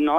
9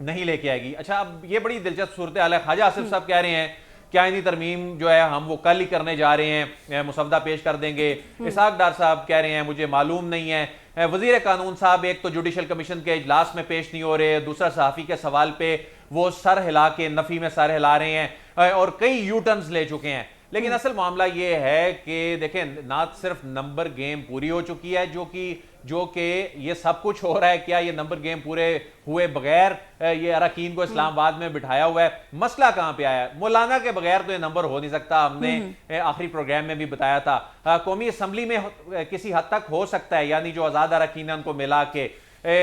نہیں لے کے آئے گی. اچھا اب یہ بڑی دلچسپ صورتحال ہے. خواجہ آصف صاحب کہہ رہے ہیں کہ آئینی ترمیم جو ہے ہم وہ کل ہی کرنے جا رہے ہیں, مسودہ پیش کر دیں گے. اسحاق ڈار صاحب کہہ رہے ہیں مجھے معلوم نہیں ہے. وزیر قانون صاحب ایک تو جوڈیشل کمیشن کے اجلاس میں پیش نہیں ہو رہے, دوسرا صحافی کے سوال پہ وہ سر ہلا کے نفی میں سر ہلا رہے ہیں, اور کئی یو ٹرنز لے چکے ہیں. لیکن اصل معاملہ یہ ہے کہ دیکھیں نہ صرف نمبر گیم پوری ہو چکی ہے جو کہ یہ سب کچھ ہو رہا ہے, کیا یہ نمبر گیم پورے ہوئے بغیر یہ اراکین کو اسلام آباد میں بٹھایا ہوا ہے. مسئلہ کہاں پہ آیا ہے؟ مولانا کے بغیر تو یہ نمبر ہو نہیں سکتا. ہم نے آخری پروگرام میں بھی بتایا تھا. قومی اسمبلی میں کسی حد تک ہو سکتا ہے, یعنی جو آزاد اراکین ہیں ان کو ملا کے,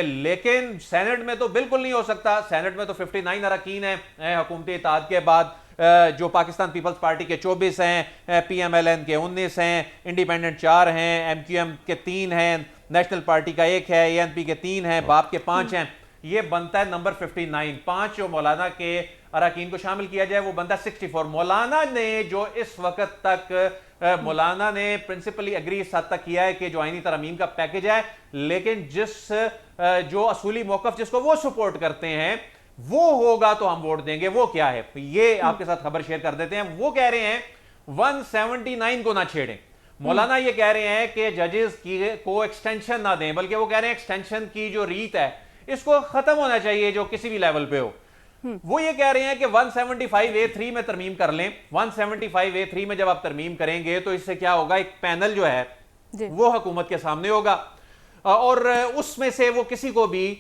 لیکن سینٹ میں تو بالکل نہیں ہو سکتا. سینٹ میں تو 59 اراکین ہیں حکومتی اتحاد کے بعد, جو پاکستان پیپلز پارٹی کے 24 ہیں, پی ایم ایل این کے 19 ہیں, انڈیپینڈنٹ 4 ہیں, ایم کیو ایم کے 3 ہیں, نیشنل پارٹی کا 1 ہے, اے این پی کے 3 ہیں, باپ کے 5 ہیں. یہ بنتا ہے نمبر 59. 5 جو مولانا کے اراکین کو شامل کیا جائے وہ بنتا ہے 64. مولانا نے جو اس وقت تک مولانا نے پرنسپلی اگری اس حد تک کیا ہے کہ جو آئینی ترامیم کا پیکج ہے, لیکن جو اصولی موقف جس کو وہ سپورٹ کرتے ہیں وہ ہوگا تو ہم ووٹ دیں گے. وہ کیا ہے یہ آپ کے ساتھ خبر شیئر کر دیتے ہیں. وہ کہہ رہے ہیں 179 کو نہ چھیڑیں. مولانا یہ کہہ رہے ہیں کہ ججز کو ایکسٹینشن نہ دیں, بلکہ وہ کہہ رہے ہیں ایکسٹینشن کی جو ریت ہے اس کو ختم ہونا چاہیے جو کسی بھی لیول پہ ہو. وہ یہ کہہ رہے ہیں کہ 175A3 میں ترمیم کر لیں. 175A3 میں جب آپ ترمیم کریں گے تو اس سے کیا ہوگا, ایک پینل جو ہے وہ حکومت کے سامنے ہوگا, اور اس میں سے وہ کسی کو بھی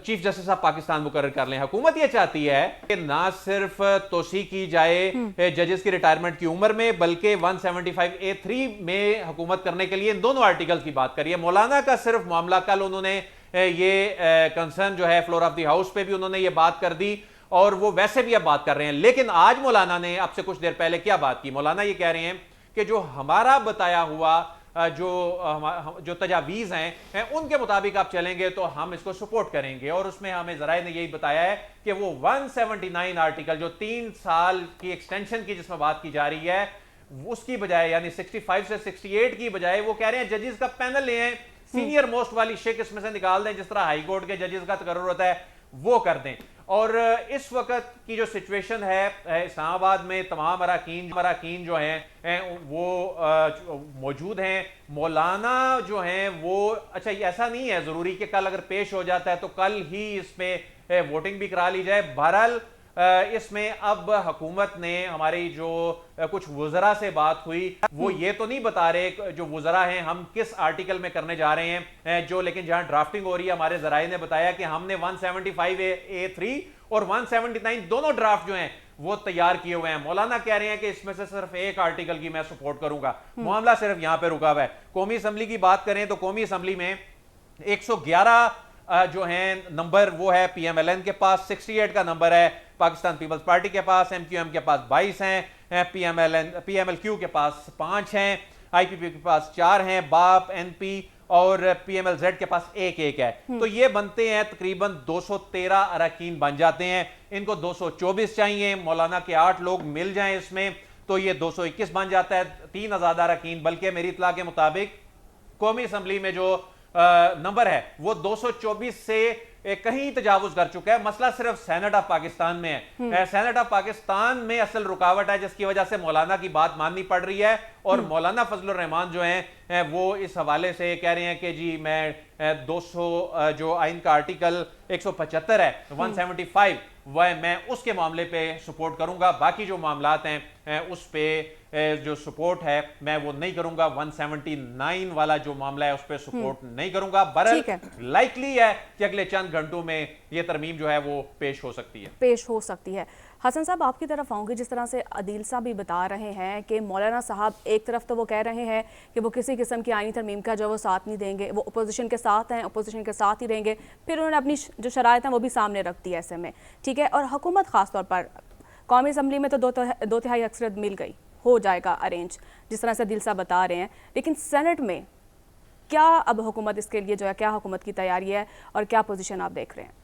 چیف جسٹس آف پاکستان مقرر کر لیں. حکومت یہ چاہتی ہے کہ نہ صرف توسیع کی جائے ججز کی ریٹائرمنٹ کی عمر میں, بلکہ 175A3 میں حکومت کرنے کے لیے ان دونوں آرٹیکل کی بات کری ہے. مولانا کا صرف معاملہ, کل انہوں نے یہ کنسرن جو ہے فلور آف دی ہاؤس پہ بھی انہوں نے یہ بات کر دی, اور وہ ویسے بھی اب بات کر رہے ہیں. لیکن آج مولانا نے اب سے کچھ دیر پہلے کیا بات کی؟ مولانا یہ کہہ رہے ہیں کہ جو ہمارا بتایا ہوا جو تجاویز ہیں ان کے مطابق آپ چلیں گے تو ہم اس کو سپورٹ کریں گے. اور اس میں ہمیں ذرائع نے یہی بتایا ہے کہ وہ 179 آرٹیکل جو 3 سال کی ایکسٹینشن کی جس میں بات کی جا رہی ہے, اس کی بجائے یعنی 65 سے 68 کی بجائے وہ کہہ رہے ہیں ججز کا پینل لے آئیں, سینئر موسٹ والی شک اس میں سے نکال دیں, جس طرح ہائی کورٹ کے ججز کا تقرر ہوتا ہے وہ کر دیں. اور اس وقت کی جو سچویشن ہے اسلام آباد میں, تمام اراکین جو ہیں وہ موجود ہیں. مولانا جو ہیں وہ, اچھا ایسا نہیں ہے ضروری کہ کل اگر پیش ہو جاتا ہے تو کل ہی اس میں ووٹنگ بھی کرا لی جائے. بہرحال اس میں اب حکومت نے, ہماری جو کچھ وزراء سے بات ہوئی وہ یہ تو نہیں بتا رہے جو وزراء ہیں ہم کس آرٹیکل میں کرنے جا رہے ہیں, جو لیکن جہاں ڈرافٹنگ ہو رہی ہے ہمارے ذرائع نے بتایا کہ ہم نے 175A3 اور 179 دونوں ڈرافٹ جو ہیں وہ تیار کیے ہوئے ہیں. مولانا کہہ رہے ہیں کہ اس میں سے صرف ایک آرٹیکل کی میں سپورٹ کروں گا. معاملہ صرف یہاں پہ رکا ہوا ہے. قومی اسمبلی کی بات کریں تو قومی اسمبلی میں 111 جو ہیں نمبر وہ ہے پی ایم ایل این کے پاس, 68 کا نمبر ہے پاکستان پیپلز پارٹی کے پاس, ایم کیو ایم کے پاس 22 ہیں, پی ایم ایل کیو کے پاس 5 ہیں, آئی پی پی کے پاس 4 ہیں, باپ, این پی اور پی ایم ایل زیڈ کے پاس 1 ہے. تو یہ بنتے ہیں تقریباً 213 اراکین بن جاتے ہیں. ان کو 224 چاہیے, مولانا کے 8 لوگ مل جائیں اس میں تو یہ 221 بن جاتا ہے, 3 آزاد اراکین. بلکہ میری اطلاع کے مطابق قومی اسمبلی میں جو نمبر ہے وہ 224 سے کہیں تجاوز کر چکا ہے. مسئلہ صرف سینٹ آف پاکستان میں ہے. سینٹ آف پاکستان میں اصل رکاوٹ ہے جس کی وجہ سے مولانا کی بات ماننی پڑ رہی ہے. اور مولانا فضل الرحمان جو ہیں وہ اس حوالے سے کہہ رہے ہیں کہ جی میں 200 جو آئین کا آرٹیکل 175 ہے 175 وہ میں اس کے معاملے پہ سپورٹ کروں گا. باقی جو معاملات ہیں اس پہ جو سپورٹ ہے میں وہ نہیں کروں گا. 179 والا جو معاملہ ہے اس پہ سپورٹ نہیں کروں گا. بہرحال لائکلی ہے کہ اگلے چند گھنٹوں میں یہ ترمیم جو ہے وہ پیش ہو سکتی ہے. حسن صاحب آپ کی طرف آؤں گی. جس طرح سے عدیل صاحب بھی بتا رہے ہیں کہ مولانا صاحب ایک طرف تو وہ کہہ رہے ہیں کہ وہ کسی قسم کی آئینی ترمیم کا جو وہ ساتھ نہیں دیں گے, وہ اپوزیشن کے ساتھ ہیں, اپوزیشن کے ساتھ ہی رہیں گے. پھر انہوں نے اپنی جو شرائط ہیں وہ بھی سامنے رکھ دی ایسے میں, ٹھیک ہے. اور حکومت خاص طور پر قومی اسمبلی میں تو 2/3 اکثریت مل گئی, ہو جائے گا ارینج جس طرح سے عدیل صاحب بتا رہے ہیں. لیکن سینٹ میں کیا اب حکومت اس کے لیے جو ہے کیا حکومت کی تیاری ہے اور کیا پوزیشن آپ دیکھ رہے ہیں؟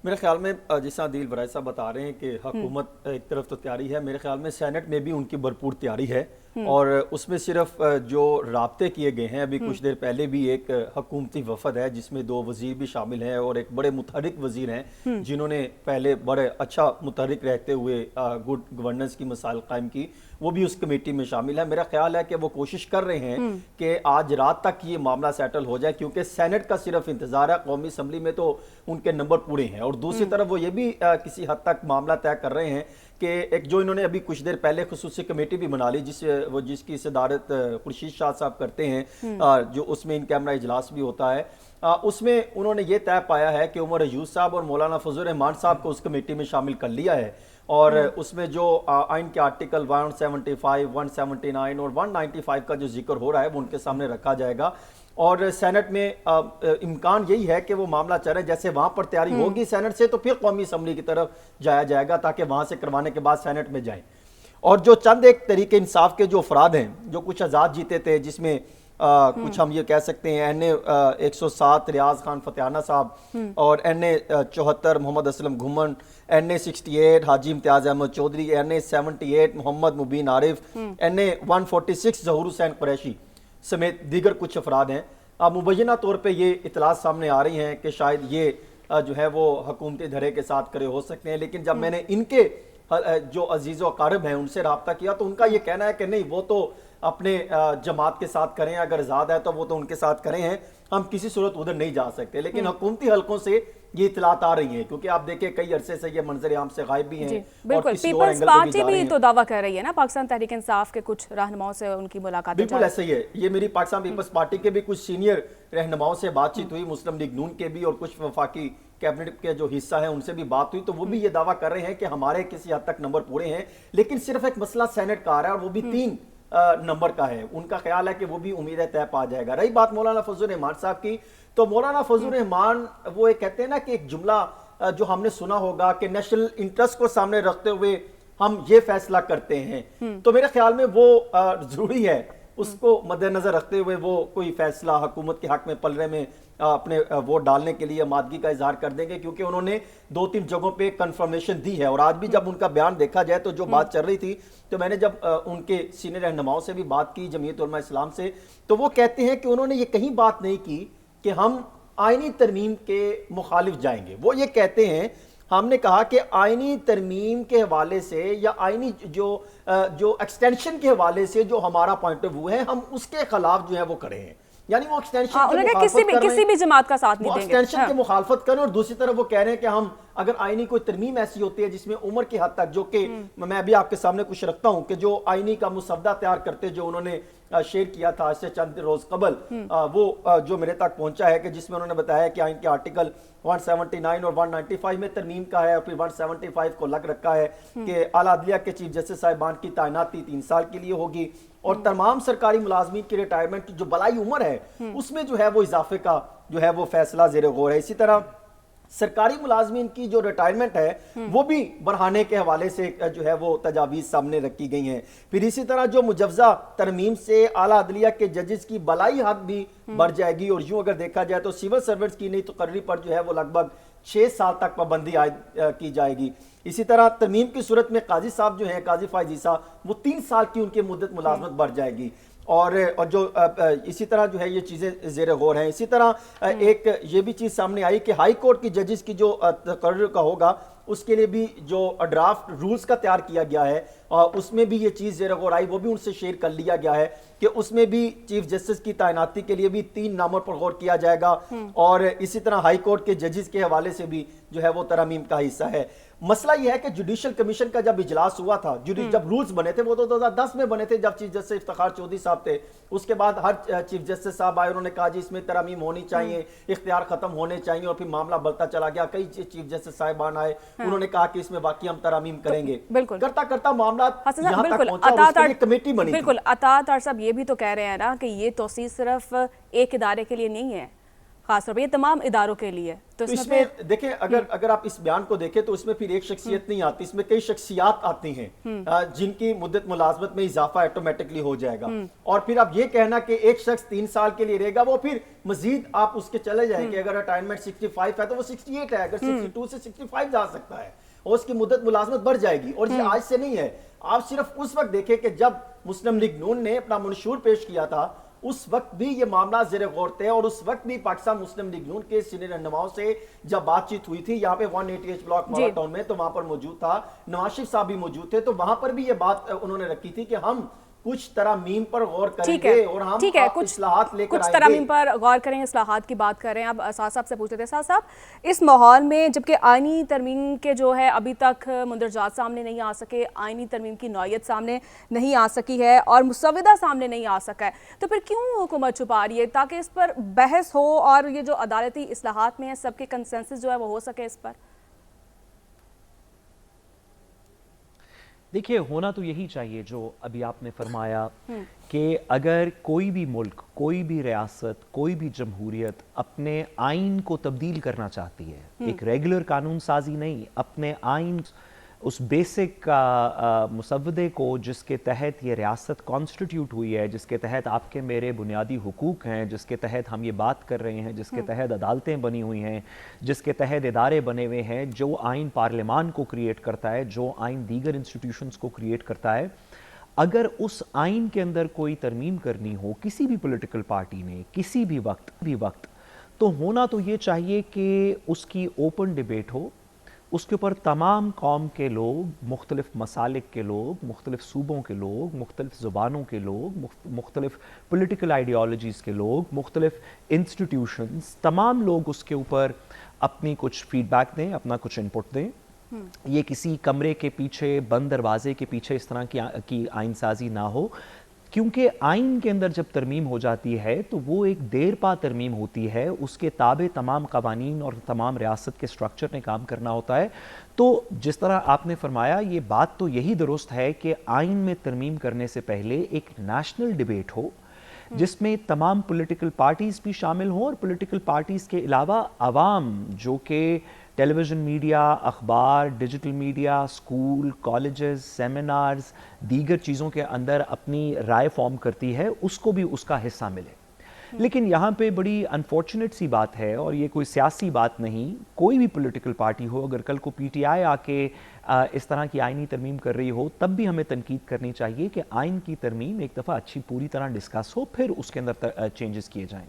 میرے خیال میں جس طرح عدیل صاحب بتا رہے ہیں کہ حکومت ایک طرف تو تیاری ہے, میرے خیال میں سینٹ میں بھی ان کی بھرپور تیاری ہے. اور اس میں صرف جو رابطے کیے گئے ہیں، ابھی کچھ دیر پہلے بھی ایک حکومتی وفد ہے جس میں 2 وزیر بھی شامل ہیں اور ایک بڑے متحرک وزیر ہیں جنہوں نے پہلے بڑے اچھا متحرک رہتے ہوئے گڈ گورننس کی مسائل قائم کی، وہ بھی اس کمیٹی میں شامل ہے۔ میرا خیال ہے کہ وہ کوشش کر رہے ہیں کہ آج رات تک یہ معاملہ سیٹل ہو جائے، کیونکہ سینٹ کا صرف انتظار ہے، قومی اسمبلی میں تو ان کے نمبر پورے ہیں، اور دوسری طرف وہ یہ بھی کسی حد تک معاملہ طے کر رہے ہیں کہ ایک جو انہوں نے ابھی کچھ دیر پہلے خصوصی کمیٹی بھی بنا لی جس کی صدارت خورشید شاہ صاحب کرتے ہیں، جو اس میں ان کیمرہ اجلاس بھی ہوتا ہے، اس میں انہوں نے یہ طے پایا ہے کہ عمر ایوب صاحب اور مولانا فضل الرحمان صاحب کو اس کمیٹی میں شامل کر لیا ہے، اور اس میں جو آئین کے آرٹیکل 175, 179 اور 195 کا جو ذکر ہو رہا ہے وہ ان کے سامنے رکھا جائے گا، اور سینٹ میں امکان یہی ہے کہ وہ معاملہ چلے، جیسے وہاں پر تیاری ہوگی سینٹ سے تو پھر قومی اسمبلی کی طرف جایا جائے گا تاکہ وہاں سے کروانے کے بعد سینٹ میں جائیں۔ اور جو چند ایک طریق انصاف کے جو افراد ہیں جو کچھ آزاد جیتے تھے، جس میں کچھ ہم یہ کہہ سکتے ہیں این اے 107 ریاض خان فتیانہ صاحب، اور این اے 74 محمد اسلم گھمن، این اے 68 حاجی امتیاز احمد چودھری، این اے 78 محمد مبین عارف، این اے 146 ظہور حسین قریشی سمیت دیگر کچھ افراد ہیں۔ اب مبینہ طور پہ یہ اطلاعات سامنے آ رہی ہیں کہ شاید یہ جو ہے وہ حکومتی دھرے کے ساتھ کھڑے ہو سکتے ہیں، لیکن جب میں نے ان کے جو عزیز و اقارب ہیں ان سے رابطہ کیا تو ان کا یہ کہنا ہے کہ نہیں، وہ تو اپنے جماعت کے ساتھ کریں، اگر آزاد ہے تو وہ تو ان کے ساتھ کریں ہیں، ہم کسی صورت ادھر نہیں جا سکتے۔ لیکن حکومتی حلقوں سے یہ اطلاعات آ رہی ہیں، کیونکہ آپ دیکھیں کئی عرصے سے یہ منظر عام سے غائب بھی ہیں، بالکل پیپلز پارٹی بھی تو دعویٰ کر رہی ہے نا، پاکستان تحریک انصاف کے کچھ رہنماؤں سے ان کی ملاقات، بالکل ایسا ہی ہے۔ یہ میری پاکستان پیپلز پارٹی کے بھی کچھ سینئر رہنماؤں سے بات چیت ہوئی، مسلم لیگ نون کے بھی، اور کچھ وفاقی کیبنٹ کے جو حصہ ہیں ان سے بھی بات ہوئی، تو وہ بھی یہ دعویٰ کر رہے ہیں کہ ہمارے کسی حد تک نمبر پورے ہیں، لیکن صرف ایک مسئلہ سینٹ کا آ رہا ہے اور وہ بھی 3 نمبر کا ہے۔ ان کا خیال ہے کہ وہ بھی امید ہے طے پا جائے گا۔ رہی بات مولانا فضل الرحمان صاحب کی، تو مولانا فضل الرحمان وہ ایک کہتے ہیں نا کہ ایک جملہ جو ہم نے سنا ہوگا کہ نیشنل انٹرسٹ کو سامنے رکھتے ہوئے ہم یہ فیصلہ کرتے ہیں، تو میرے خیال میں وہ ضروری ہے اس کو مد نظر رکھتے ہوئے وہ کوئی فیصلہ حکومت کے حق میں پلڑے میں اپنے ووٹ ڈالنے کے لیے آمادگی کا اظہار کر دیں گے، کیونکہ انہوں نے 2-3 جگہوں پہ کنفرمیشن دی ہے، اور آج بھی جب ان کا بیان دیکھا جائے تو جو بات چل رہی تھی، تو میں نے جب ان کے سینئر رہنماؤں سے بھی بات کی، جمعیت علماء اسلام سے، تو وہ کہتے ہیں کہ انہوں نے یہ کہیں بات نہیں کی کہ ہم آئینی ترمیم کے مخالف جائیں گے۔ وہ یہ کہتے ہیں ہم نے کہا کہ آئینی ترمیم کے حوالے سے یا آئینی جو ایکسٹینشن کے حوالے سے جو ہمارا پوائنٹ آف ویو ہے، ہم اس کے خلاف جو ہے وہ کرے ہیں، یعنی وہ ایکسٹینشن کسی بھی جماعت کا ساتھ نہیں دیں گے، ایکسٹینشن کی مخالفت کریں، اور دوسری طرف وہ کہہ رہے ہیں کہ ہم اگر آئینی کوئی ترمیم ایسی ہوتی ہے جس میں عمر کی حد تک، جو کہ میں ابھی آپ کے سامنے کچھ رکھتا ہوں کہ جو آئینی کا مسودہ تیار کرتے جو انہوں نے شیئر کیا تھا اس سے چند روز قبل، وہ جو میرے تک پہنچا ہے، کہ جس میں انہوں نے بتایا کہ آئین کے آرٹیکل 179 اور 195 میں ترمیم کا ہے، اور پھر 175 کو لگ رکھا ہے کہ اعلیٰ عدلیہ کے چیف جسٹس صاحبان کی تعیناتی 3 سال کے لیے ہوگی، اور تمام سرکاری ملازمین کی ریٹائرمنٹ کی جو بلائی عمر ہے اس میں جو ہے وہ اضافے کا جو ہے وہ فیصلہ زیر غور ہے۔ اسی طرح سرکاری ملازمین کی جو ریٹائرمنٹ ہے وہ بھی بڑھانے کے حوالے سے جو ہے وہ تجاویز سامنے رکھی گئی ہیں۔ پھر اسی طرح جو مجوزہ ترمیم سے اعلیٰ عدلیہ کے ججز کی بلائی حد بھی بڑھ جائے گی، اور یوں اگر دیکھا جائے تو سول سرونٹس کی نئی تقرری پر جو ہے وہ لگ بھگ 6 سال تک پابندی عائد کی جائے گی۔ اسی طرح ترمیم کی صورت میں قاضی صاحب جو ہیں، قاضی فائز عیسیٰ، وہ 3 سال کی ان کی مدت ملازمت بڑھ جائے گی، اور جو اسی طرح جو ہے یہ چیزیں زیر غور ہیں۔ اسی طرح ایک یہ بھی چیز سامنے آئی کہ ہائی کورٹ کی ججز کی جو تقرر کا ہوگا اس کے لیے بھی جو ڈرافٹ رولز کا تیار کیا گیا ہے، اس میں بھی یہ چیز زیر غور آئی، وہ بھی ان سے شیئر کر لیا گیا ہے کہ اس میں بھی چیف جسٹس کی تعیناتی کے لیے بھی 3 ناموں پر غور کیا جائے گا، اور اسی طرح ہائی کورٹ کے ججز کے حوالے سے بھی جو ہے وہ ترامیم کا حصہ ہے۔ مسئلہ یہ ہے کہ جوڈیشل کمیشن کا جب اجلاس ہوا تھا، جب رولز بنے تھے وہ تو 2010 میں بنے تھے جب چیف جسٹس افتخار چودھری صاحب تھے، اس کے بعد ہر چیف جسٹس صاحب آئے، انہوں نے کہا جی اس میں ترامیم ہونی چاہیے، اختیار ختم ہونے چاہیے، اور پھر معاملہ بڑھتا چلا گیا، کئی چیف جسٹس صاحبان آئے، انہوں نے کہا کہ اس میں واقعی ہم ترامیم کریں گے، کرتا کرتا معاملات یہاں تک پہنچا، اور اس کے لیے کمیٹی بنی۔ بالکل عطاط صاحب یہ بھی تو کہہ رہے ہیں نا کہ یہ توسیع صرف ایک ادارے کے لیے نہیں ہے، خاص طور پہ یہ تمام اداروں کے لیے، تو اس میں دیکھیں اگر آپ اس بیان کو دیکھیں تو اس میں پھر ایک شخصیت نہیں آتی، اس میں کئی شخصیات آتی ہیں جن کی مدت ملازمت میں اضافہ آٹومیٹکلی ہو جائے گا، اور پھر اب یہ کہنا کہ ایک شخص 3 سال کے لیے رہے گا، وہ پھر مزید آپ اس کے چلے جائیں کہ اگر ریٹائرمنٹ 65 ہے تو وہ 68 ہے، اگر 62 سے 65 جا سکتا ہے، اور اس کی مدت ملازمت بڑھ جائے گی، اور یہ آج سے نہیں ہے۔ آپ صرف اس وقت دیکھیں کہ جب مسلم لیگ نون نے اپنا منشور پیش کیا تھا، اس وقت بھی یہ معاملہ زیر غور تھے، اور اس وقت بھی پاکستان مسلم لیگ نون کے سینئر رہنماؤں سے جب بات چیت ہوئی تھی یہاں پہ 188 بلاک مالا ٹاؤن میں، تو وہاں پر موجود تھا نواز شریف صاحب بھی موجود تھے، تو وہاں پر بھی یہ بات انہوں نے رکھی تھی کہ ہم کچھ ترامیم پر غور کریں گے اور ہم اصلاحات لے کر آئیں گے۔ کچھ ترامیم پر غور کریں، اصلاحات کی بات کر رہے ہیں۔ اب اسد صاحب سے پوچھتے تھے، اسد صاحب اس ماحول میں جبکہ آئینی ترمیم کے جو ہے ابھی تک مندرجات سامنے نہیں آ سکے، آئینی ترمیم کی نوعیت سامنے نہیں آ سکی ہے اور مسودہ سامنے نہیں آ سکا ہے، تو پھر کیوں حکومت چھپا رہی ہے تاکہ اس پر بحث ہو اور یہ جو عدالتی اصلاحات میں ہے سب کے کنسنسس جو ہے وہ ہو سکے اس پر؟ دیکھیے، ہونا تو یہی چاہیے جو ابھی آپ نے فرمایا کہ اگر کوئی بھی ملک، کوئی بھی ریاست، کوئی بھی جمہوریت اپنے آئین کو تبدیل کرنا چاہتی ہے، ایک ریگولر قانون سازی نہیں، اپنے آئین اس بیسک مسودے کو جس کے تحت یہ ریاست کانسٹیٹیوٹ ہوئی ہے، جس کے تحت آپ کے میرے بنیادی حقوق ہیں، جس کے تحت ہم یہ بات کر رہے ہیں، جس کے تحت عدالتیں بنی ہوئی ہیں، جس کے تحت ادارے بنے ہوئے ہیں، جو آئین پارلیمان کو کریٹ کرتا ہے، جو آئین دیگر انسٹیٹیوشنز کو کریٹ کرتا ہے، اگر اس آئین کے اندر کوئی ترمیم کرنی ہو کسی بھی پولیٹیکل پارٹی نے کسی بھی وقت تو ہونا تو یہ چاہیے کہ اس کی اوپن ڈیبیٹ ہو، اس کے اوپر تمام قوم کے لوگ، مختلف مسالک کے لوگ، مختلف صوبوں کے لوگ، مختلف زبانوں کے لوگ، مختلف پولیٹیکل آئیڈیالوجیز کے لوگ، مختلف انسٹیٹیوشنز، تمام لوگ اس کے اوپر اپنی کچھ فیڈ بیک دیں، اپنا کچھ انپٹ دیں۔ یہ کسی کمرے کے پیچھے، بند دروازے کے پیچھے اس طرح کی آئین سازی نہ ہو، کیونکہ آئین کے اندر جب ترمیم ہو جاتی ہے تو وہ ایک دیر پا ترمیم ہوتی ہے، اس کے تابع تمام قوانین اور تمام ریاست کے سٹرکچر نے کام کرنا ہوتا ہے۔ تو جس طرح آپ نے فرمایا، یہ بات تو یہی درست ہے کہ آئین میں ترمیم کرنے سے پہلے ایک نیشنل ڈیبیٹ ہو جس میں تمام پولیٹیکل پارٹیز بھی شامل ہوں، اور پولیٹیکل پارٹیز کے علاوہ عوام جو کہ ٹیلی ویژن میڈیا، اخبار، digital media, school, colleges, seminars, دیگر چیزوں کے اندر اپنی رائے فارم کرتی ہے، اس کو بھی اس کا حصہ ملے۔ لیکن یہاں پہ بڑی انفارچونیٹ سی بات ہے، اور یہ کوئی سیاسی بات نہیں، کوئی بھی پولیٹیکل پارٹی ہو، اگر کل کو پی ٹی آئی آ کے اس طرح کی آئینی ترمیم کر رہی ہو، تب بھی ہمیں تنقید کرنی چاہیے کہ آئین کی ترمیم ایک دفعہ اچھی پوری طرح ڈسکس ہو، پھر اس کے اندر چینجز کیے جائیں۔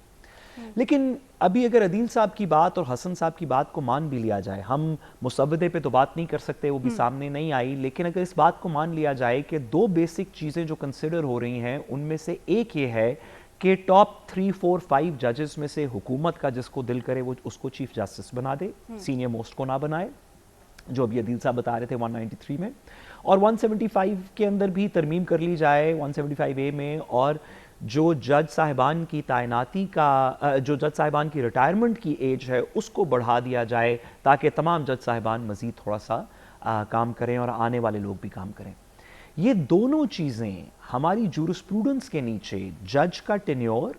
لیکن ابھی اگر عدیل صاحب کی بات اور حسن صاحب کی بات کو مان بھی لیا جائے، ہم مسودے پہ تو بات نہیں کر سکتے، وہ بھی سامنے نہیں آئی، لیکن اگر اس بات کو مان لیا جائے کہ دو بیسک چیزیں جو کنسیڈر ہو رہی ہیں، ان میں سے ایک یہ ہے کہ ٹاپ 3، 4، 5 ججز میں سے حکومت کا جس کو دل کرے وہ اس کو چیف جسٹس بنا دے، سینئر موسٹ کو نہ بنائے، جو ابھی عدیل صاحب بتا رہے تھے 193 میں، اور 175 کے اندر بھی ترمیم کر لی جائے 175A میں، اور جو جج صاحبان کی تعیناتی کا، جو جج صاحبان کی ریٹائرمنٹ کی ایج ہے اس کو بڑھا دیا جائے، تاکہ تمام جج صاحبان مزید تھوڑا سا کام کریں اور آنے والے لوگ بھی کام کریں۔ یہ دونوں چیزیں ہماری جورسپروڈنس کے نیچے جج کا ٹینیور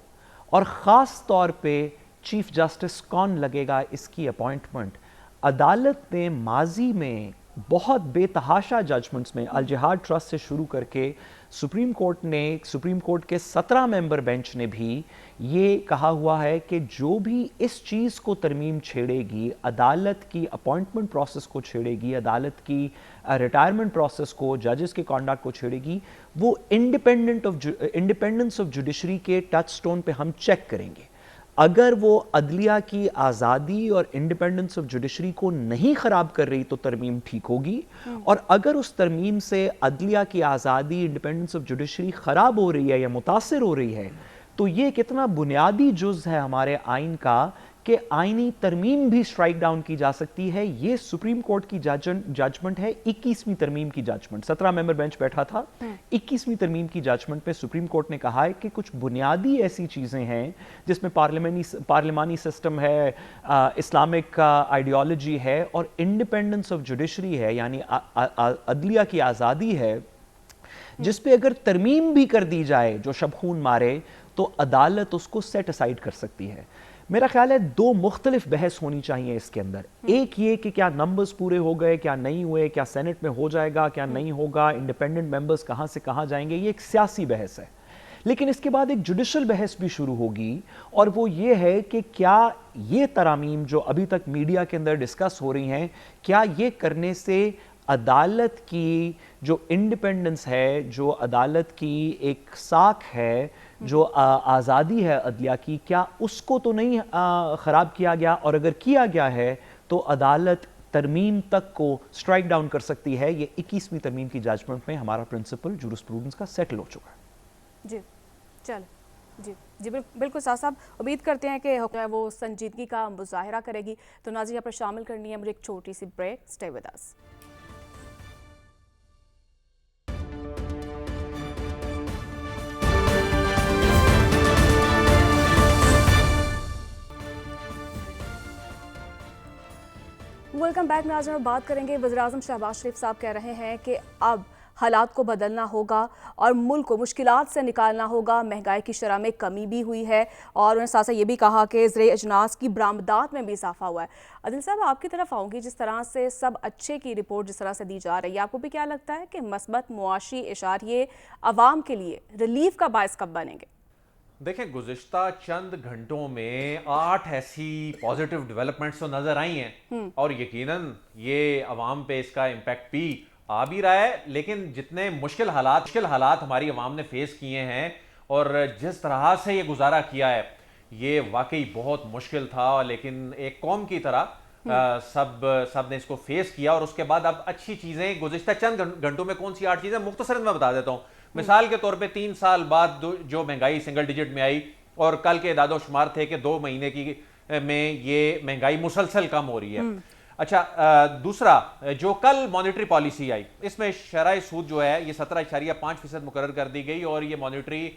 اور خاص طور پہ چیف جسٹس کون لگے گا اس کی اپوائنٹمنٹ، عدالت نے ماضی میں بہت بے تحاشا ججمنٹس میں، الجہاد ٹرسٹ سے شروع کر کے سپریم کورٹ کے 17 ممبر بینچ نے بھی یہ کہا ہوا ہے کہ جو بھی اس چیز کو ترمیم چھیڑے گی، عدالت کی اپوائنٹمنٹ پروسیس کو چھیڑے گی، عدالت کی ریٹائرمنٹ پروسیس کو، ججز کے کانڈکٹ کو چھیڑے گی، وہ انڈیپینڈنس آف جوڈیشری کے ٹچ سٹون پہ ہم چیک کریں گے۔ اگر وہ عدلیہ کی آزادی اور انڈیپینڈنس آف جوڈیشری کو نہیں خراب کر رہی تو ترمیم ٹھیک ہوگی، اور اگر اس ترمیم سے عدلیہ کی آزادی، انڈیپینڈنس آف جوڈیشری خراب ہو رہی ہے یا متاثر ہو رہی ہے، تو یہ کتنا بنیادی جز ہے ہمارے آئین کا کہ آئینی ترمیم بھی سٹرائک ڈاؤن کی جا سکتی ہے۔ یہ سپریم کورٹ کی ججمنٹ ہے، 21ویں ترمیم کی ججمنٹ، 17 ممبر بینچ بیٹھا تھا، 21ویں ترمیم کی ججمنٹ پہ سپریم کورٹ نے کہا ہے کہ کچھ بنیادی ایسی چیزیں ہیں جس میں پارلیمانی سسٹم ہے، اسلامک آئیڈیالوجی ہے، اور انڈیپینڈنس آف جوڈیشری ہے، یعنی عدلیہ کی آزادی ہے، جس پہ اگر ترمیم بھی کر دی جائے جو شب خون مارے تو عدالت اس کو سیٹ اسائیڈ کر سکتی ہے۔ میرا خیال ہے دو مختلف بحث ہونی چاہیے اس کے اندر، ایک یہ کہ کیا نمبرز پورے ہو گئے، کیا نہیں ہوئے، کیا سینٹ میں ہو جائے گا، کیا نہیں ہوگا، انڈیپینڈنٹ ممبرز کہاں سے کہاں جائیں گے، یہ ایک سیاسی بحث ہے۔ لیکن اس کے بعد ایک جوڈیشل بحث بھی شروع ہوگی، اور وہ یہ ہے کہ کیا یہ ترامیم جو ابھی تک میڈیا کے اندر ڈسکس ہو رہی ہیں، کیا یہ کرنے سے عدالت کی جو انڈیپینڈنس ہے, جو عدالت کی ایک ساکھ ہے, جو آزادی ہے عدلیہ کی, کیا اس کو تو نہیں خراب کیا گیا؟ اور اگر کیا گیا ہے تو عدالت ترمیم تک کو سٹرائک ڈاؤن کر سکتی ہے. یہ 21ویں ترمیم کی ججمنٹ میں ہمارا پرنسپل جورسپروڈنس کا سیٹل ہو چکا ہے. جی چل جی بالکل صاحب صاحب امید کرتے ہیں کہ حکم ہے وہ سنجیدگی کا مظاہرہ کرے گی. تو ناظرین یہاں پر شامل کرنی ہے مجھے ایک چھوٹی سی break. Stay with us. Welcome back ناظرین. بات کریں گے وزیر اعظم شہباز شریف صاحب کہہ رہے ہیں کہ اب حالات کو بدلنا ہوگا اور ملک کو مشکلات سے نکالنا ہوگا. مہنگائی کی شرح میں کمی بھی ہوئی ہے اور انہوں نے ساتھ ساتھ یہ بھی کہا کہ زرعی اجناس کی برآمدات میں بھی اضافہ ہوا ہے. عادل صاحب آپ کی طرف آؤں گی. جس طرح سے سب اچھے کی رپورٹ جس طرح سے دی جا رہی ہے, آپ کو بھی کیا لگتا ہے کہ مثبت معاشی اشاریے عوام کے لیے ریلیف کا باعث کب بنیں گے؟ دیکھیں گزشتہ چند گھنٹوں میں 8 ایسی پازیٹیو ڈیولپمنٹس تو نظر آئی ہیں اور یقیناً یہ عوام پہ اس کا امپیکٹ بھی آ بھی رہا ہے. لیکن جتنے مشکل حالات ہماری عوام نے فیس کیے ہیں اور جس طرح سے یہ گزارا کیا ہے یہ واقعی بہت مشکل تھا. لیکن ایک قوم کی طرح سب نے اس کو فیس کیا اور اس کے بعد اب اچھی چیزیں گزشتہ چند گھنٹوں میں کون سی 8 چیزیں مختصراً میں بتا دیتا ہوں. مثال کے طور پہ 3 سال بعد جو مہنگائی سنگل ڈیجٹ میں آئی اور کل کے اعداد و شمار تھے کہ 2 مہینے کی میں یہ مہنگائی مسلسل کم ہو رہی ہے. اچھا دوسرا جو کل مانیٹری پالیسی آئی اس میں شرح سود جو ہے یہ 17.5% مقرر کر دی گئی اور یہ مانیٹری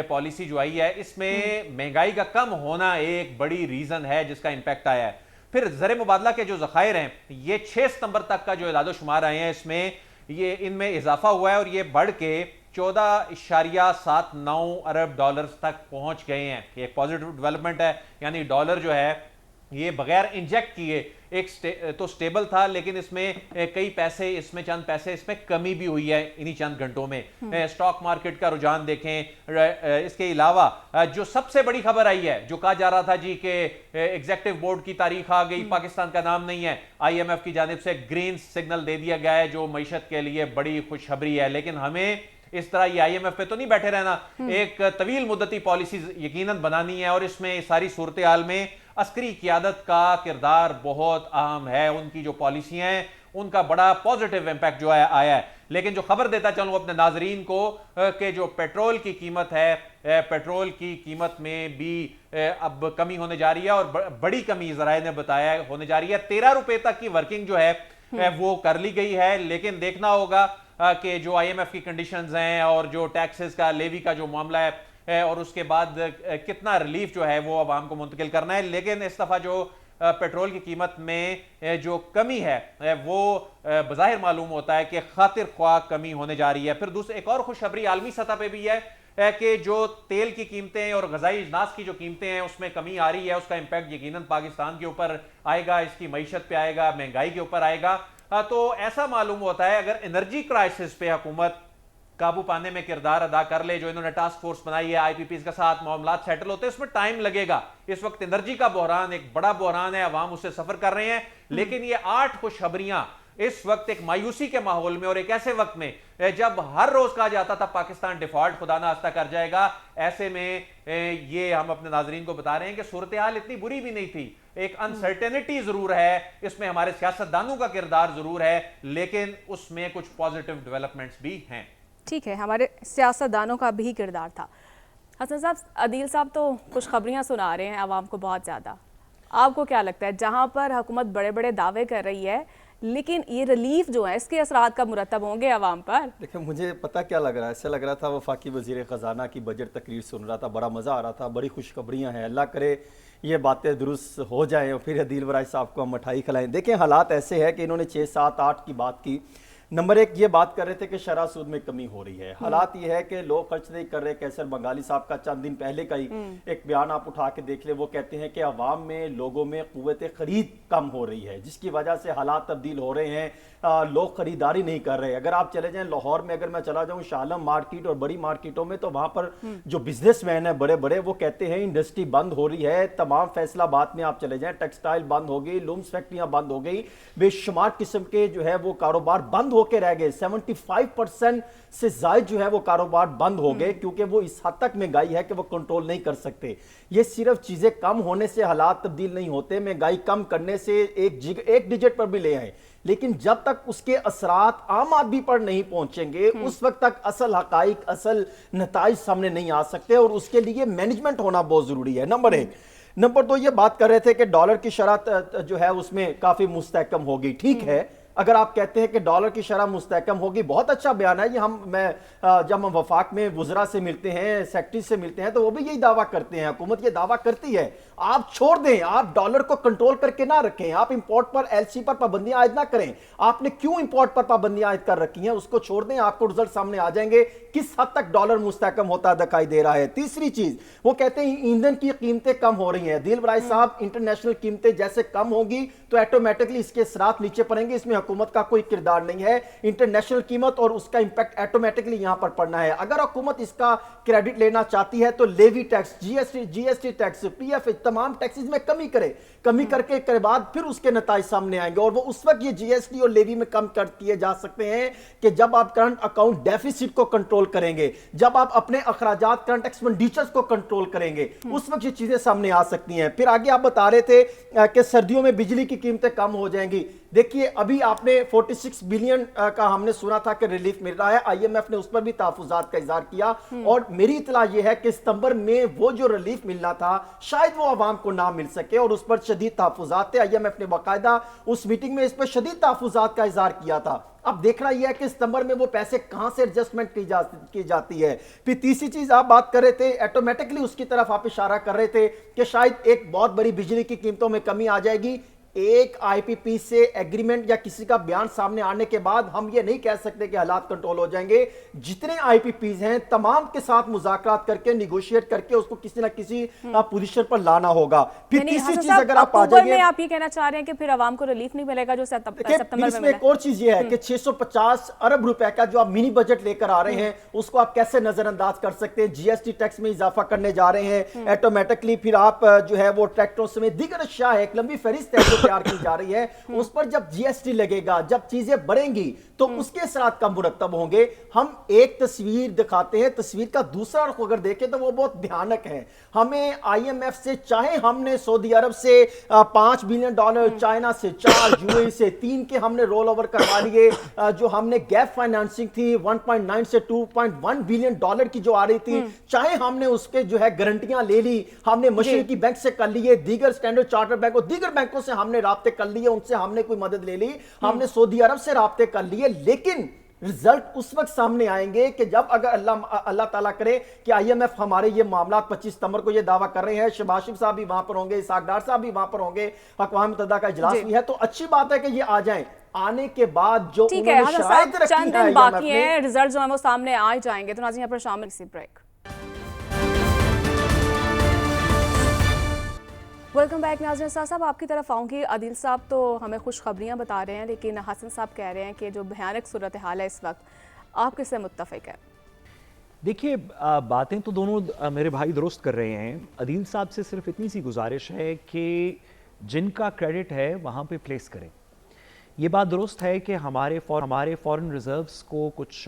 پالیسی جو آئی ہے اس میں مہنگائی کا کم ہونا ایک بڑی ریزن ہے جس کا امپیکٹ آیا ہے. پھر زر مبادلہ کے جو ذخائر ہیں یہ 6 ستمبر تک کا جو اعداد و شمار آئے ہیں اس میں ان میں اضافہ ہوا ہے اور یہ بڑھ کے 14.79 ارب ڈالرز تک پہنچ گئے ہیں. یہ ایک پازیٹیو ڈیولپمنٹ ہے. یعنی ڈالر جو ہے یہ بغیر انجیکٹ کیے ایک تو سٹیبل تھا لیکن اس میں کئی پیسے چند پیسے اس میں کمی بھی ہوئی ہے انہی چند گھنٹوں میں. سٹاک مارکیٹ کا رجحان دیکھیں. اس کے علاوہ جو سب سے بڑی خبر آئی ہے جو کہا جا رہا تھا جی کہ ایگزیکٹو بورڈ کی تاریخ آ گئی, پاکستان کا نام نہیں ہے, IMF کی جانب سے گرین سگنل دے دیا گیا ہے جو معیشت کے لیے بڑی خوشخبری ہے. لیکن ہمیں اس طرح یہ IMF پہ تو نہیں بیٹھے رہنا, ایک طویل مدتی پالیسیز یقیناً بنانی ہے اور اس میں ساری صورتحال میں عسکری قیادت کا کردار بہت اہم ہے. ان کی جو پالیسیاں ہیں ان کا بڑا پازیٹیو امپیکٹ جو آیا ہے. لیکن جو خبر دیتا چلوں اپنے ناظرین کو کہ جو پیٹرول کی قیمت ہے, پیٹرول کی قیمت میں بھی اب کمی ہونے جا رہی ہے اور بڑی کمی ذرائع نے بتایا ہونے جا رہی ہے. 13 روپے تک کی ورکنگ جو ہے وہ کر لی گئی ہے. لیکن دیکھنا ہوگا کہ جو IMF کی کنڈیشنز ہیں اور جو ٹیکسز کا لیوی کا جو معاملہ ہے اور اس کے بعد کتنا ریلیف جو ہے وہ عوام کو منتقل کرنا ہے. لیکن اس دفعہ جو پیٹرول کی قیمت میں جو کمی ہے وہ بظاہر معلوم ہوتا ہے کہ خاطر خواہ کمی ہونے جا رہی ہے. پھر دوسرے ایک اور خوشخبری عالمی سطح پہ بھی ہے کہ جو تیل کی قیمتیں اور غذائی اجناس کی جو قیمتیں ہیں اس میں کمی آ رہی ہے. اس کا امپیکٹ یقیناً پاکستان کے اوپر آئے گا, اس کی معیشت پہ آئے گا, مہنگائی کے اوپر آئے گا. تو ایسا معلوم ہوتا ہے اگر انرجی کرائسس پہ حکومت قابو پانے میں کردار ادا کر لے, جو انہوں نے ٹاسک فورس بنائی ہے IPPs کے ساتھ معاملات سیٹل ہوتے ہیں, اس میں ٹائم لگے گا. اس وقت انرجی کا بحران ایک بڑا بحران ہے, عوام اس سے سفر کر رہے ہیں. لیکن یہ 8 خوشخبریاں اس وقت ایک مایوسی کے ماحول میں اور ایک ایسے وقت میں جب ہر روز کہا جاتا تھا پاکستان ڈیفالٹ خدا نخواستہ کر جائے گا, ایسے میں یہ ہم اپنے ناظرین کو بتا رہے ہیں کہ صورتحال اتنی بری بھی نہیں تھی. ایک انسرٹینٹی ضرور ہے, اس میں ہمارے سیاستدانوں کا کردار ضرور ہے, لیکن اس میں کچھ پازیٹیو ڈیولپمنٹس بھی ہیں. ٹھیک ہے, ہمارے سیاستدانوں کا بھی کردار تھا. حسن صاحب, عدیل صاحب تو خوشخبریاں سنا رہے ہیں عوام کو بہت زیادہ. آپ کو کیا لگتا ہے جہاں پر حکومت بڑے بڑے دعوے کر رہی ہے لیکن یہ ریلیف جو ہے اس کے اثرات کب مرتب ہوں گے عوام پر؟ دیکھیں مجھے پتہ کیا لگ رہا ہے, ایسا لگ رہا تھا وفاقی وزیر خزانہ کی بجٹ تقریر سن رہا تھا, بڑا مزہ آ رہا تھا, بڑی خوشخبریاں ہیں, اللہ کرے یہ باتیں درست ہو جائیں اور پھر عدیل ورائی صاحب کو ہم مٹھائی کھلائیں. دیکھیں حالات ایسے ہیں کہ انہوں نے 6, 7, 8 کی بات کی. نمبر ایک یہ بات کر رہے تھے کہ شرح سود میں کمی ہو رہی ہے. حالات یہ ہے کہ لوگ خرچ نہیں کر رہے. کیسر بنگالی صاحب کا چند دن پہلے کا ہی ایک بیان آپ اٹھا کے دیکھ لیں, وہ کہتے ہیں کہ عوام میں, لوگوں میں قوت خرید کم ہو رہی ہے, جس کی وجہ سے حالات تبدیل ہو رہے ہیں, لوگ خریداری نہیں کر رہے. اگر آپ چلے جائیں لاہور میں, اگر میں چلا جاؤں شالم مارکیٹ اور بڑی مارکیٹوں میں, تو وہاں پر جو بزنس مین ہیں بڑے بڑے, وہ کہتے ہیں انڈسٹری بند ہو رہی ہے. تمام فیصلہ آباد میں آپ چلے جائیں, ٹیکسٹائل بند ہو گئی, لومس فیکٹریاں بند ہو گئی, بے شمار قسم کے جو ہے وہ کاروبار بند ہو کے رہ گئے. 75% سے زائد جو ہے وہ کاروبار بند ہو گئے, کیونکہ وہ اس حد تک مہنگائی ہے کہ وہ کنٹرول نہیں کر سکتے. یہ صرف چیزیں کم ہونے سے حالات تبدیل نہیں ہوتے, مہنگائی کم کرنے سے ایک ڈیجٹ پر بھی لے آئیں, لیکن جب تک اس کے اثرات عام آدمی پر نہیں پہنچیں گے, اس وقت تک اصل حقائق, اصل نتائج سامنے نہیں آ سکتے, اور اس کے لیے مینجمنٹ ہونا بہت ضروری ہے. نمبر ایک. نمبر دو, یہ بات کر رہے تھے کہ ڈالر کی شرح جو ہے اس میں کافی مستحکم ہوگی. ٹھیک ہے, اگر آپ کہتے ہیں کہ ڈالر کی شرح مستحکم ہوگی, بہت اچھا بیان ہے یہ. جب ہم وفاق میں وزراء سے ملتے ہیں, سیکٹری سے ملتے ہیں, تو وہ بھی یہی دعویٰ کرتے ہیں, حکومت یہ دعویٰ کرتی ہے, آپ چھوڑ دیں, آپ ڈالر کو کنٹرول کر کے نہ رکھیں, آپ امپورٹ پر ایل سی پر پابندیاں عائد نہ کریں. آپ نے کیوں امپورٹ پر پابندیاں عائد کر رکھی ہیں, اس کو چھوڑ دیں, آپ کو رزلٹ سامنے آ جائیں گے کس حد تک ڈالر مستحکم ہوتا دکھائی دے رہا ہے. تیسری چیز, وہ کہتے ہیں ایندھن کی قیمتیں کم ہو رہی ہیں. دل برائے صاحب, انٹرنیشنل قیمتیں جیسے کم ہوں گی تو ایٹومیٹکلی اس کے اثرات نیچے پڑیں گے, اس میں حکومت کا کوئی کردار نہیں ہے. انٹرنیشنل قیمت اور اس کا امپیکٹ ایٹومیٹکلی یہاں پر پڑنا ہے. اگر حکومت اس کا کریڈٹ لینا چاہتی ہے تو levy tax, G S T tax, P F, تمام ٹیکسز میں کمی کرے. کمی کر کے بعد پھر اس کے نتائج سامنے آئیں گے, اور وہ اس وقت یہ جی ایس ٹی اور لیوی میں کم کر کیے جا سکتے ہیں کہ جب آپ کرنٹ اکاؤنٹ ڈیفیسٹ کو کنٹرول کریں گے, جب آپ اپنے اخراجات کرنٹ ایکسپینڈیچرز کو کنٹرول کریں گے, اس وقت یہ چیزیں سامنے آ سکتی ہیں. پھر آگے آپ بتا رہے تھے کہ سردیوں میں بجلی کی قیمتیں کم ہو جائیں گی. دیکھیے, ابھی آپ نے 46 بلین کا ہم نے سنا تھا کہ ریلیف مل رہا ہے. آئی ایم ایف نے اس پر بھی تحفظات کا اظہار کیا, اور میری اطلاع یہ ہے کہ ستمبر میں وہ جو ریلیف ملنا تھا شاید وہ عوام کو نہ مل سکے, اور اس پر شدید تحفظات تھے. آئی ایم ایف نے باقاعدہ اس میٹنگ میں اس پر شدید تحفظات کا اظہار کیا تھا. اب دیکھنا یہ ہے کہ ستمبر میں وہ پیسے کہاں سے ایڈجسٹمنٹ کی جاتی ہے. پھر تیسری چیز آپ بات کر رہے تھے, ایٹومیٹکلی اس کی طرف آپ اشارہ کر رہے تھے کہ شاید ایک بہت بڑی بجلی کی قیمتوں میں کمی آ جائے گی. ایک آئی پی پی سے ایگریمنٹ یا کسی کا بیان سامنے آنے کے بعد ہم یہ نہیں کہہ سکتے کہ حالات کنٹرول ہو جائیں گے. جتنے آئی پی پیز ہیں تمام کے ساتھ مذاکرات کر کے, نیگوشیٹ کر کے اس کو کسی نہ کسی پوزیشن پر لانا ہوگا. پھر تیسری چیز اگر آپ آ جائیں گے, آپ یہ کہنا چاہ رہے ہیں کہ پھر عوام کو ریلیف نہیں ملے گا جو ستمبر میں ایک اور چیز یہ ہے کہ 650 ارب روپے کا جو آپ منی بجٹ لے کر آ رہے ہیں, اس کو آپ کیسے نظر انداز کر سکتے ہیں. جی ایس ٹی ٹیکس میں اضافہ کرنے جا رہے ہیں ایٹومیٹکلی. پھر آپ جو ہے وہ ٹریکٹروں سمیت دیگر اشیاء ہے, ایک لمبی فہرست ہے جو تیار کی جا رہی ہے, اس پر جب جی ایس ٹی لگے گا, جب چیزیں بڑھیں گی تو اس کے اثرات کم مرتب ہوں گے. ہم ایک تصویر دکھاتے ہیں, تصویر کا دوسرا رخ اگر دیکھیں تو وہ بہت بھیانک ہے. ہمیں آئی ایم ایف سے, چاہے ہم نے سعودی عرب سے $5 بلین, چائنا سے 4, یو اے سے 3 کے ہم نے رول اوور کروا لیے, جو ہم نے گیپ فائنانسنگ تھی 1.9 سے 2.1 بلین ڈالر کی جو آ رہی تھی, چاہے ہم نے اس کے جو ہے گارنٹیاں لے لی, ہم نے مشرقی بینک سے کر لیے, دیگر اسٹینڈرڈ چارٹر بینک اور دیگر بینکوں سے ہم نے رابطے کر لیے, ان سے ہم نے کوئی مدد لے لی, ہم نے سعودی عرب سے رابطے کر لیے. لیکن رزلٹ اس وقت سامنے آئیں گے کہ جب اگر اللہ تعالیٰ کرے کہ آئی ایم ایف ہمارے یہ معاملات 25 ستمبر کو یہ دعویٰ کر رہے ہیں, شہباز شریف صاحب بھی وہاں پر ہوں گے, اسحاق ڈار صاحب بھی وہاں پر ہوں گے, اقوام متحدہ کا اجلاس بھی ہے, تو اچھی بات ہے کہ یہ آ جائیں. آنے کے بعد جو انہوں نے شرائط رکھی ہے, چند دن باقی ہیں, رزلٹ جو ہیں وہ سامنے آ جائیں گے. تو ناظرین یہاں پر شامل اسی بریک. ویلکم بیک ناظرین. صاحب آپ کی طرف آؤں گی. عادل صاحب تو ہمیں خوشخبریاں بتا رہے ہیں, لیکن حسن صاحب کہہ رہے ہیں کہ جو بھیانک صورتحال ہے اس وقت, آپ کس سے متفق ہیں؟ دیکھیے, باتیں تو دونوں میرے بھائی درست کر رہے ہیں. عادل صاحب سے صرف اتنی سی گزارش ہے کہ جن کا کریڈٹ ہے وہاں پہ پلیس کریں. یہ بات درست ہے کہ ہمارے فورن ریزروز کو کچھ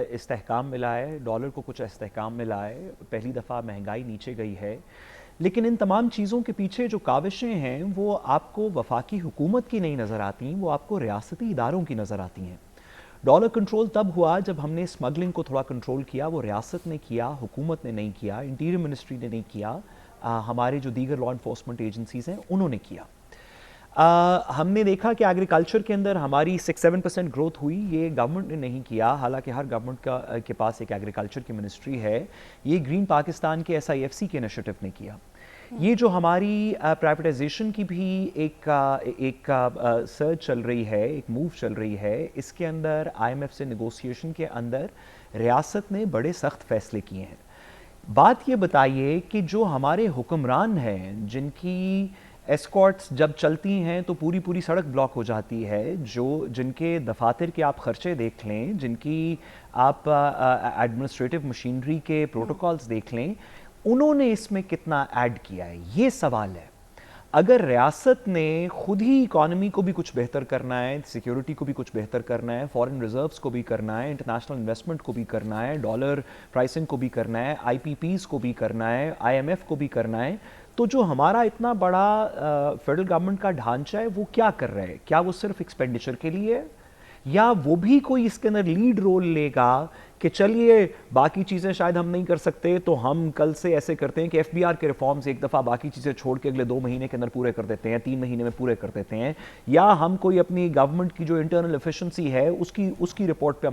استحکام ملا ہے, ڈالر کو کچھ استحکام ملا ہے, پہلی دفعہ مہنگائی نیچے گئی ہے, لیکن ان تمام چیزوں کے پیچھے جو کاوشیں ہیں وہ آپ کو وفاقی حکومت کی نہیں نظر آتی, وہ آپ کو ریاستی اداروں کی نظر آتی ہیں. ڈالر کنٹرول تب ہوا جب ہم نے اسمگلنگ کو تھوڑا کنٹرول کیا, وہ ریاست نے کیا, حکومت نے نہیں کیا, انٹیریئر منسٹری نے نہیں کیا, ہمارے جو دیگر لا انفورسمنٹ ایجنسیز ہیں انہوں نے کیا. ہم نے دیکھا کہ ایگریکلچر کے اندر ہماری 6-7% گروتھ ہوئی, یہ گورنمنٹ نے نہیں کیا, حالانکہ ہر گورنمنٹ کے پاس ایک ایگریکلچر کی منسٹری ہے. یہ گرین پاکستان کے SIFC کے انیشیٹو نے کیا. یہ جو ہماری پرائیویٹائزیشن کی بھی ایک سرچ چل رہی ہے، ایک موو چل رہی ہے، اس کے اندر آئی ایم ایف سے نیگوسیشن کے اندر ریاست نے بڑے سخت فیصلے کیے ہیں۔ بات یہ بتائیے کہ جو ہمارے حکمران ہیں جن کی ایسکارٹس جب چلتی ہیں تو پوری سڑک بلاک ہو جاتی ہے، جن کے دفاتر کے آپ خرچے دیکھ لیں، جن کی آپ ایڈمنسٹریٹو مشینری کے پروٹوکالز دیکھ لیں، انہوں نے اس میں کتنا ایڈ کیا ہے، یہ سوال ہے۔ اگر ریاست نے خود ہی اکانومی کو بھی کچھ بہتر کرنا ہے، سیکیورٹی کو بھی کچھ بہتر کرنا ہے، فارن ریزروز کو بھی کرنا ہے، انٹرنیشنل انویسٹمنٹ کو بھی کرنا ہے، ڈالر پرائسنگ کو بھی کرنا ہے، آئی پی پیز کو بھی کرنا ہے، آئی ایم ایف کو بھی کرنا ہے، تو جو ہمارا اتنا بڑا فیڈرل گورنمنٹ کا ڈھانچہ ہے وہ کیا کر رہا ہے؟ کیا وہ صرف ایکسپینڈیچر کے لیے ہے، یا وہ بھی کوئی اس کے اندر لیڈ رول لے گا کہ چلیے باقی چیزیں شاید ہم نہیں کر سکتے تو ہم کل سے ایسے کرتے ہیں کہ ایف بی آر کے ریفارمز ایک دفعہ باقی چیزیں چھوڑ کے اگلے 2 مہینے کے اندر پورے کر دیتے ہیں، 3 مہینے میں پورے کر دیتے ہیں، یا ہم کوئی اپنی گورنمنٹ کی جو انٹرنل ایفیشنسی ہے اس کی رپورٹ پہ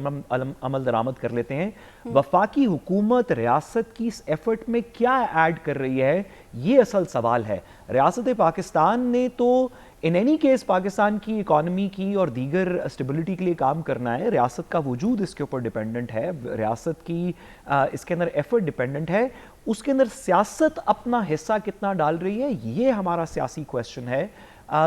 عمل درآمد کر لیتے ہیں۔ وفاقی حکومت ریاست کی اس ایفرٹ میں کیا ایڈ کر رہی ہے، یہ اصل سوال ہے۔ ریاست پاکستان نے تو ان اینی کیس پاکستان کی اکانومی کی اور دیگر اسٹیبلٹی کے لیے کام کرنا ہے، ریاست کا وجود اس کے اوپر ڈیپینڈنٹ ہے، ریاست کی اس کے اندر ایفرٹ ڈیپینڈنٹ ہے، اس کے اندر سیاست اپنا حصہ کتنا ڈال رہی ہے، یہ ہمارا سیاسی کویسچن ہے۔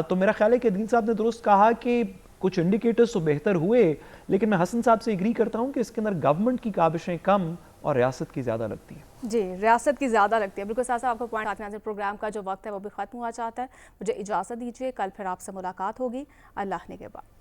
تو میرا خیال ہے کہ دین صاحب نے درست کہا کہ کچھ انڈیکیٹرز تو بہتر ہوئے، لیکن میں حسن صاحب سے ایگری کرتا ہوں کہ اس کے اندر گورنمنٹ کی کاوشیں کم اور ریاست کی زیادہ لگتی ہیں۔ جی، ریاست کی زیادہ لگتی ہے، بالکل صاحب آپ کا پوائنٹ آتے ہیں۔ پروگرام کا جو وقت ہے وہ بھی ختم ہوا چاہتا ہے، مجھے اجازت دیجیے، کل پھر آپ سے ملاقات ہوگی، اللہ نے کے بعد۔